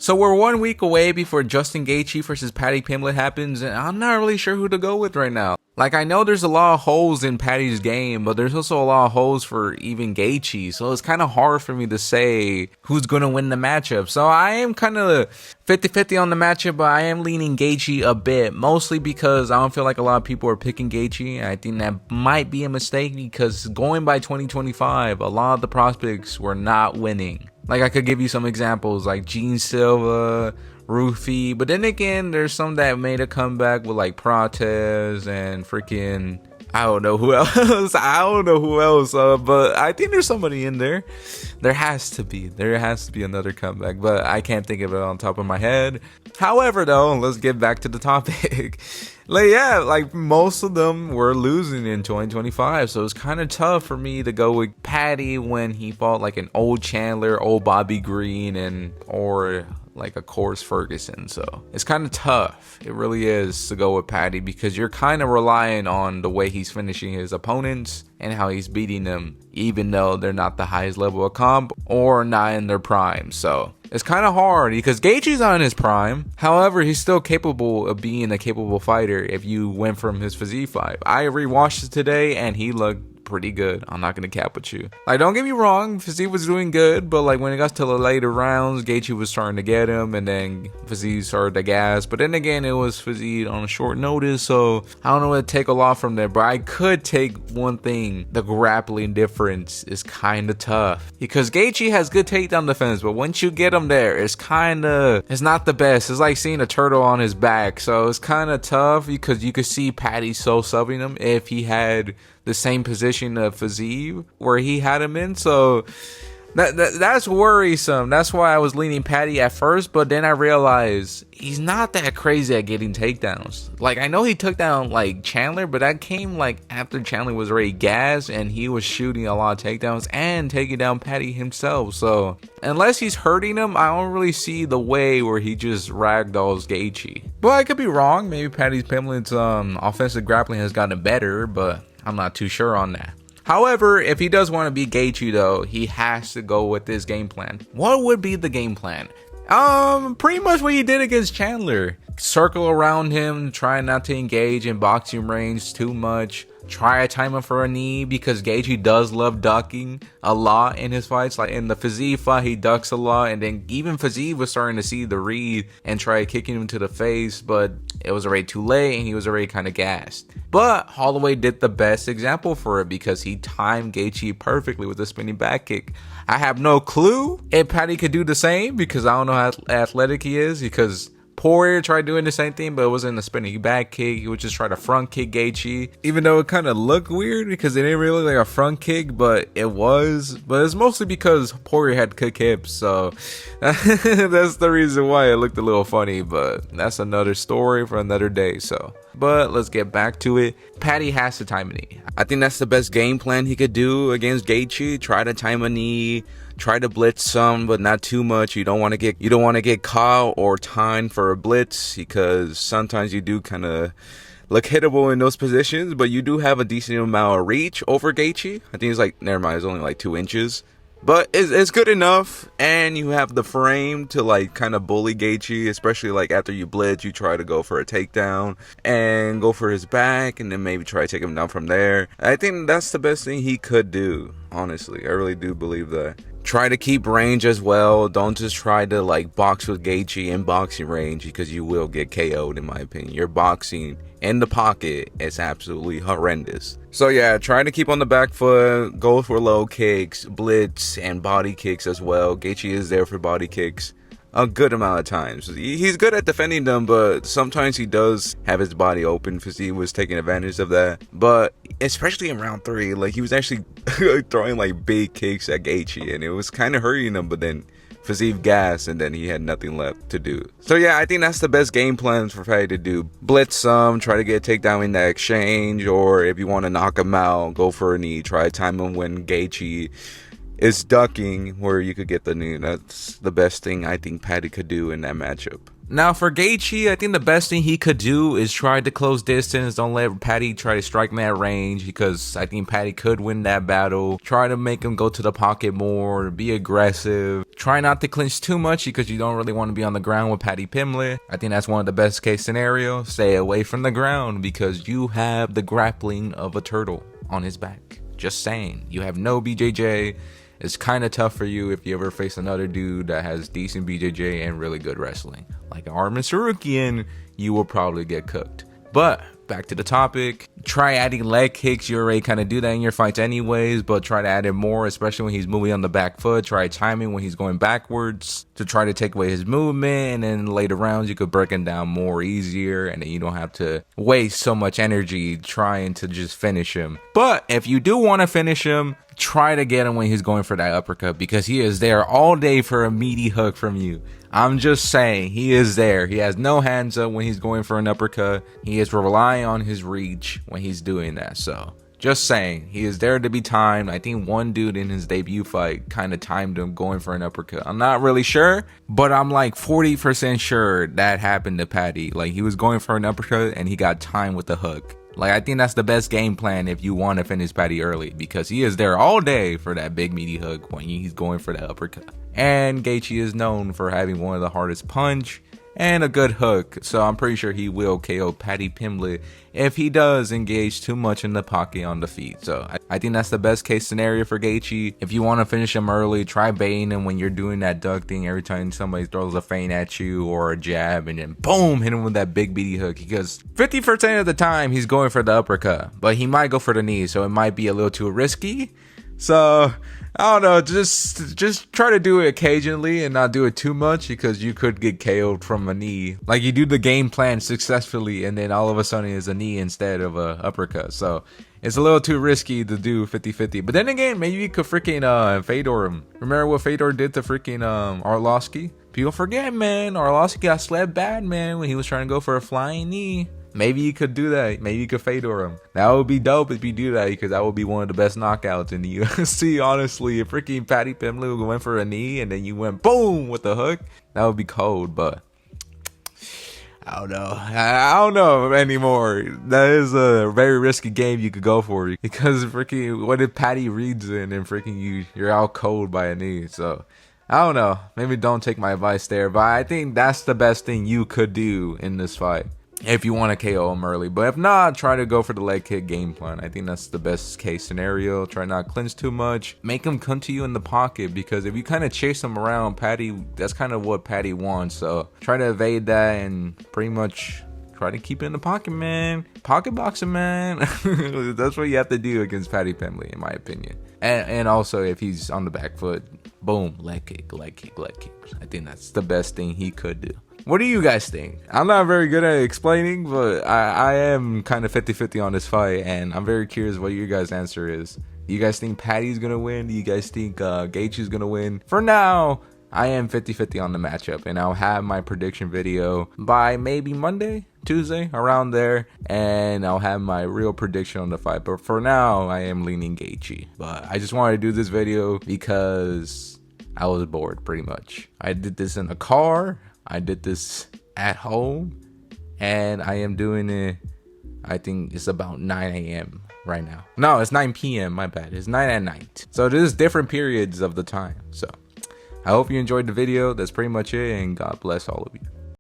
So we're 1 week away before Justin Gaethje versus Paddy Pimblett happens, and I'm not really sure who to go with right now. Like, I know there's a lot of holes in Paddy's game, but there's also a lot of holes for even Gaethje, so it's kind of hard for me to say who's going to win the matchup. So I am kind of 50-50 on the matchup, but I am leaning Gaethje a bit, mostly because I don't feel like a lot of people are picking Gaethje. I think that might be a mistake because going by 2025, a lot of the prospects were not winning. Like, I could give you some examples like Gene Silva, Rufy, but then again, there's some that made a comeback with like Protez and freaking I don't know who else. But I think there's somebody in there. There has to be another comeback, but I can't think of it on top of my head. However, though, let's get back to the topic. Like most of them were losing in 2025, so it's kind of tough for me to go with Paddy when he fought like an old Chandler, old Bobby Green, or like a Course Ferguson. So it's kind of tough. It really is to go with Paddy because you're kind of relying on the way he's finishing his opponents and how he's beating them, even though they're not the highest level of comp or not in their prime. So it's kind of hard because Gaethje's not in his prime. However, he's still capable of being a capable fighter if you went from his physique fight. I rewatched it today and he looked pretty good. I'm not gonna cap with you. Like, don't get me wrong, Physique was doing good, but like when it got to the later rounds, Gaethje was starting to get him, and then Physique started to gas. But then again, it was Physique on a short notice, so I don't know what to take a lot from there. But I could take one thing: the grappling difference is kind of tough because Gaethje has good takedown defense, but once you get him there, it's not the best. It's like seeing a turtle on his back, so it's kind of tough because you could see Paddy so subbing him if he had the same position of Physique where he had him in. So that's worrisome. That's why I was leaning Paddy at first, but then I realized he's not that crazy at getting takedowns. Like, I know he took down like Chandler, but that came like after Chandler was already gassed and he was shooting a lot of takedowns and taking down Paddy himself. So unless he's hurting him, I don't really see the way where he just ragdolls Gaethje. But I could be wrong. Maybe Paddy Pimblett's offensive grappling has gotten better, but I'm not too sure on that. However, if he does want to beat Gaethje, though, he has to go with this game plan. What would be the game plan? Pretty much what he did against Chandler. Circle around him, try not to engage in boxing range too much. Try to time him for a knee because Gaethje does love ducking a lot in his fights. Like in the Physique fight, he ducks a lot, and then even Physique was starting to see the read and try kicking him to the face, but it was already too late and he was already kind of gassed. But Holloway did the best example for it because he timed Gaethje perfectly with a spinning back kick. I have no clue if Paddy could do the same because I don't know how athletic he is, because Poirier tried doing the same thing, but it wasn't a spinning back kick. He would just try to front kick Gaethje, even though it kind of looked weird because it didn't really look like a front kick, but it was. But it's mostly because Poirier had quick hips, so that's the reason why it looked a little funny. But that's another story for another day. So, but let's get back to it. Paddy has to time a knee. I think that's the best game plan he could do against Gaethje. Try to time a knee. Try to blitz some, but not too much. You don't want to get caught or timed for a blitz because sometimes you do kind of look hittable in those positions, but you do have a decent amount of reach over Gaethje. I think it's like, never mind, it's only like 2 inches. But it's good enough, and you have the frame to like kind of bully Gaethje, especially like after you blitz, you try to go for a takedown and go for his back, and then maybe try to take him down from there. I think that's the best thing he could do, honestly. I really do believe that. Try to keep range as well. Don't just try to like box with Gaethje in boxing range because you will get KO'd, in my opinion. Your boxing in the pocket is absolutely horrendous. So yeah, try to keep on the back foot, go for low kicks, blitz, and body kicks as well. Gaethje is there for body kicks a good amount of times. He's good at defending them, but sometimes he does have his body open. Physique was taking advantage of that. But especially in round 3, like he was actually throwing like big kicks at Gaethje, and it was kind of hurting him, but then Physique gas, and then he had nothing left to do. So yeah, I think that's the best game plans for Paddy to do. Blitz some, try to get a takedown in that exchange, or if you want to knock him out, go for a knee. Try to time him when Gaethje is ducking where you could get the knee. That's the best thing I think Paddy could do in that matchup. Now for Gaethje, I think the best thing he could do is try to close distance. Don't let Paddy try to strike him at range, because I think Paddy could win that battle. Try to make him go to the pocket more, be aggressive. Try not to clinch too much, because you don't really want to be on the ground with Paddy Pimblett. I think that's one of the best case scenarios. Stay away from the ground, because you have the grappling of a turtle on his back. Just saying. You have no BJJ. It's kind of tough for you if you ever face another dude that has decent BJJ and really good wrestling. Like Armin Sarukian, you will probably get cooked. But back to the topic. Try adding leg kicks. You already kind of do that in your fights anyways, but try to add it more, especially when he's moving on the back foot. Try timing when he's going backwards to try to take away his movement, and then in later rounds you could break him down more easier, and then you don't have to waste so much energy trying to just finish him. But if you do want to finish him, try to get him when he's going for that uppercut, because he is there all day for a meaty hook from you. I'm just saying, he is there. He has no hands up when he's going for an uppercut. He is relying on his reach when he's doing that. So just saying, he is there to be timed. I think one dude in his debut fight kind of timed him going for an uppercut. I'm not really sure, but I'm like 40% sure that happened to Paddy. Like, he was going for an uppercut and he got timed with the hook. Like, I think that's the best game plan if you want to finish Paddy early, because he is there all day for that big meaty hook when he's going for the uppercut. And Gaethje is known for having one of the hardest punch and a good hook, so I'm pretty sure he will KO Paddy Pimblett if he does engage too much in the pocket on the feet. So I think that's the best case scenario for Gaethje. If you want to finish him early, try baiting him when you're doing that duck thing every time somebody throws a feint at you or a jab, and then boom, hit him with that big beady hook, because 50% of the time he's going for the uppercut, but he might go for the knee, so it might be a little too risky. So I don't know, just try to do it occasionally and not do it too much, because you could get KO'd from a knee. Like, you do the game plan successfully and then all of a sudden it's a knee instead of a uppercut. So it's a little too risky to do 50-50. But then again, maybe you could freaking Fedor him. Remember what Fedor did to freaking Arlovski? People forget, man. Arlovski got slept bad, man, when he was trying to go for a flying knee. Maybe you could do that. Maybe you could Fedor him. That would be dope if you do that, because that would be one of the best knockouts in the UFC, honestly. If freaking Paddy Pimblett went for a knee and then you went boom with the hook, that would be cold. But I don't know. I don't know anymore. That is a very risky game you could go for, because freaking, what if Paddy reads it and then freaking you're out cold by a knee? So I don't know. Maybe don't take my advice there, but I think that's the best thing you could do in this fight if you want to KO him early. But if not, try to go for the leg kick game plan. I think that's the best case scenario. Try not clinch too much. Make him come to you in the pocket, because if you kind of chase him around, Paddy, that's kind of what Paddy wants. So try to evade that and pretty much try to keep it in the pocket, man. Pocket boxing, man. That's what you have to do against Paddy Pimblett, in my opinion. And also, if he's on the back foot, boom, leg kick, leg kick, leg kick. I think that's the best thing he could do. What do you guys think? I'm not very good at explaining, but I am kind of 50-50 on this fight, and I'm very curious what your guys' answer is. Do you guys think Paddy's gonna win? Do you guys think Gaethje's gonna win? For now, I am 50-50 on the matchup, and I'll have my prediction video by maybe Monday, Tuesday, around there, and I'll have my real prediction on the fight. But for now, I am leaning Gaethje. But I just wanted to do this video because I was bored, pretty much. I did this in a car. I did this at home, and I am doing it, I think it's about 9 a.m. right now. No, it's 9 p.m. My bad. It's 9 at night. So there's different periods of the time. So I hope you enjoyed the video. That's pretty much it, and God bless all of you.